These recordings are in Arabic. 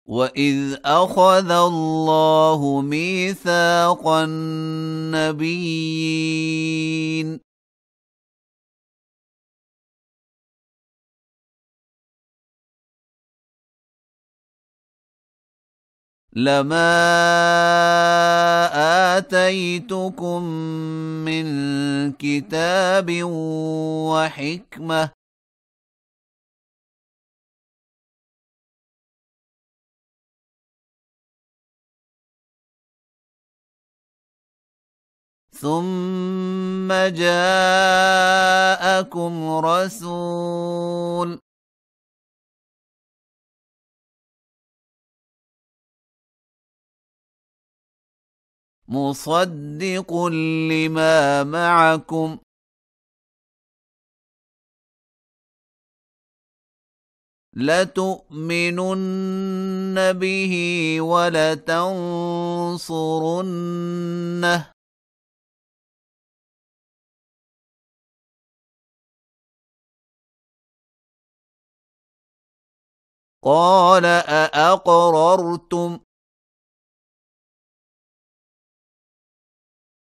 وإذ أخذ الله ميثاق النبيين لما آتيتكم من كتاب وحكمة ثم جاءكم رسول مصدق لما معكم لتؤمنن به ولتنصرنه قال أأقررتم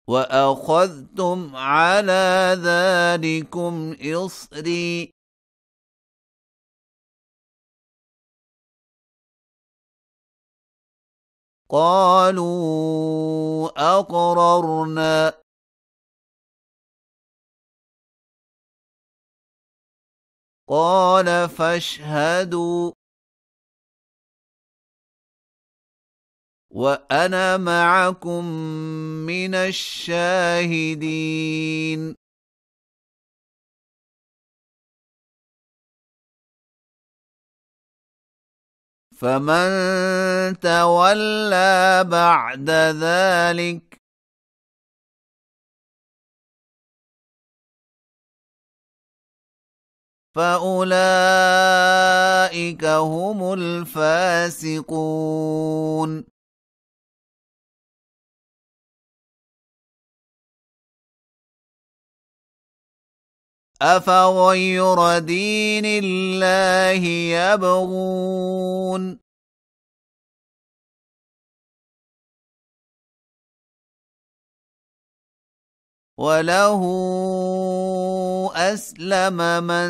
وأخذتم على ذلكم إصري قالوا أقررنا قال فاشهدوا وأنا معكم من الشاهدين فمن تولى بعد ذلك فأولئك هم الفاسقون أفغير دين الله يبغون وله أسلم من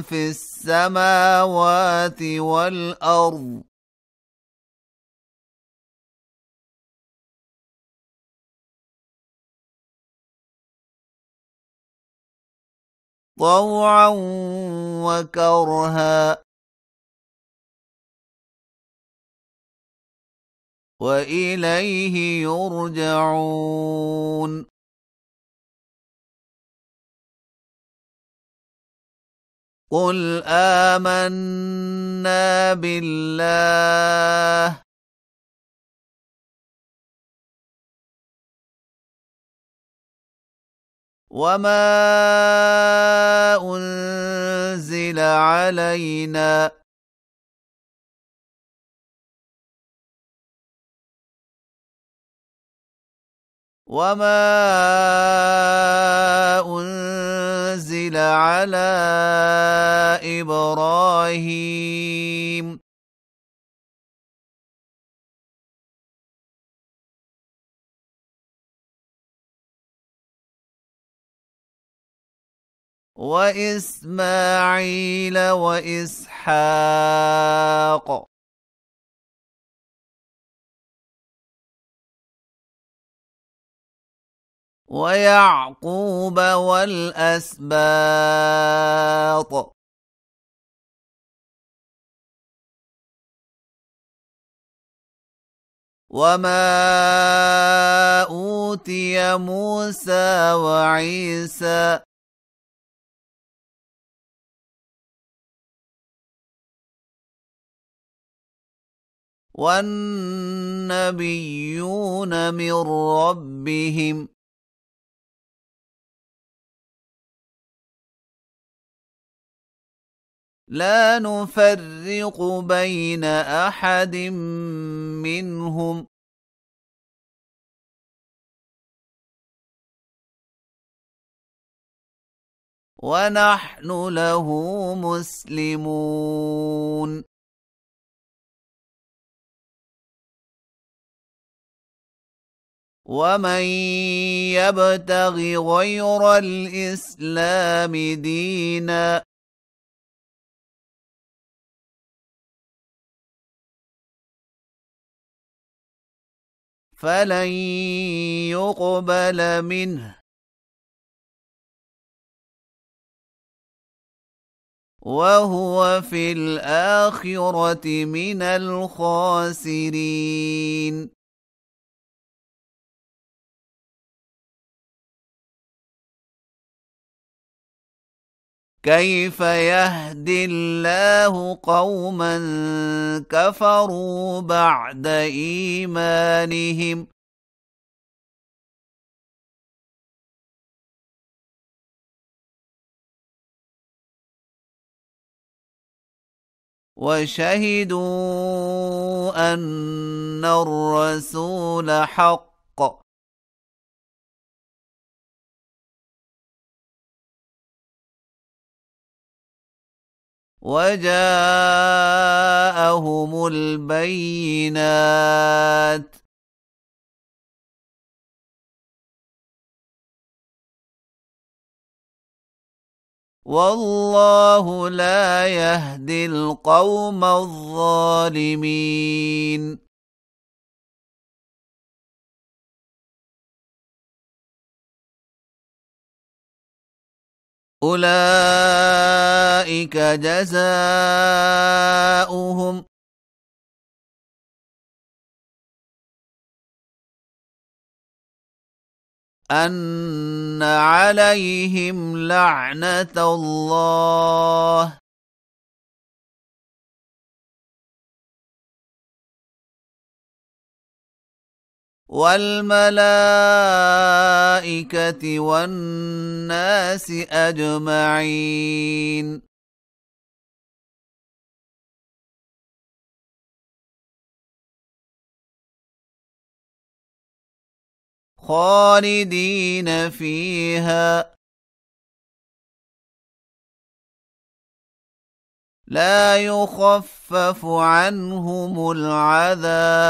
في السماوات والأرض طوعا وكرها وإليه يرجعون قل آمنا بالله وما أنزل علينا وما أنزل على إبراهيم وإسماعيل وإسحاق ويعقوب والأسباط وما أوتي موسى وعيسى والنبيون من ربهم لا نفرق بين أحد منهم ونحن له مسلمون ومن يبتغ غير الإسلام دينا فلن يقبل منه وهو في الآخرة من الخاسرين. كيف يهدي الله قوما كفروا بعد إيمانهم وشهدوا أن الرسول حق وجاءهم البينات والله لا يهدي القوم الظالمين. أولئك جزاؤهم أن عليهم لعنة الله والملائكة والناس أجمعين. خالدين فيها لا يخفف عنهم العذاب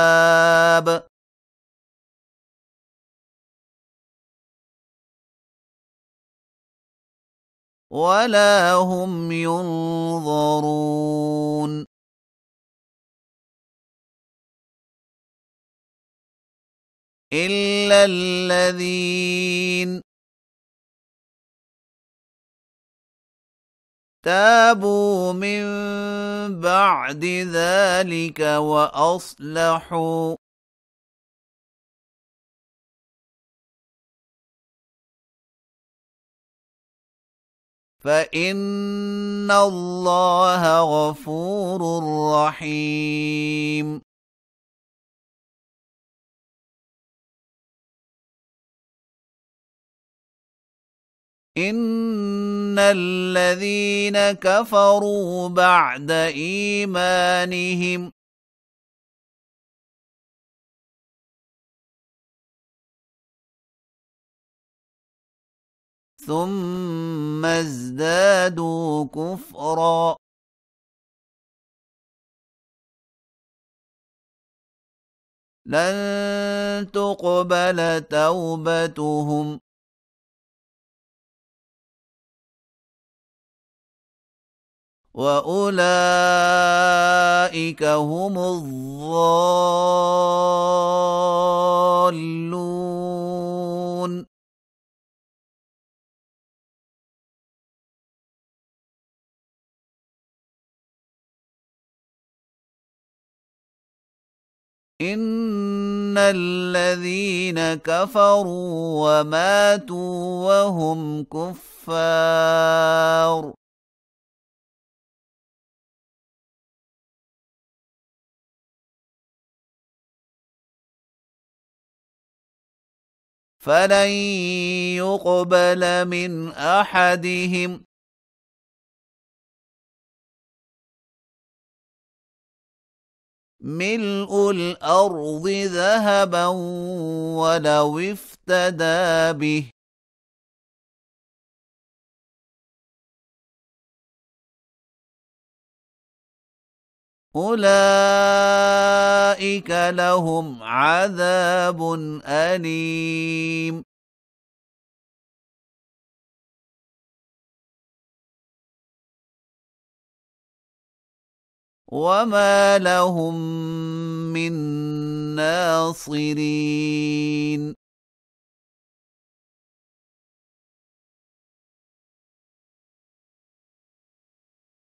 ولا هم ينظرون. إلا الذين تابوا من بعد ذلك وأصلحوا فإن الله غفور رحيم. إن الذين كفروا بعد إيمانهم ثم ازدادوا كفرا لن تقبل توبتهم وأولئك هم الضالون. إن الذين كفروا وماتوا وهم كفار فلن يقبل من أحدهم ملء الأرض ذهبا ولو افتدى به أولئك أولئك لهم عذاب أليم. وما لهم من ناصرين.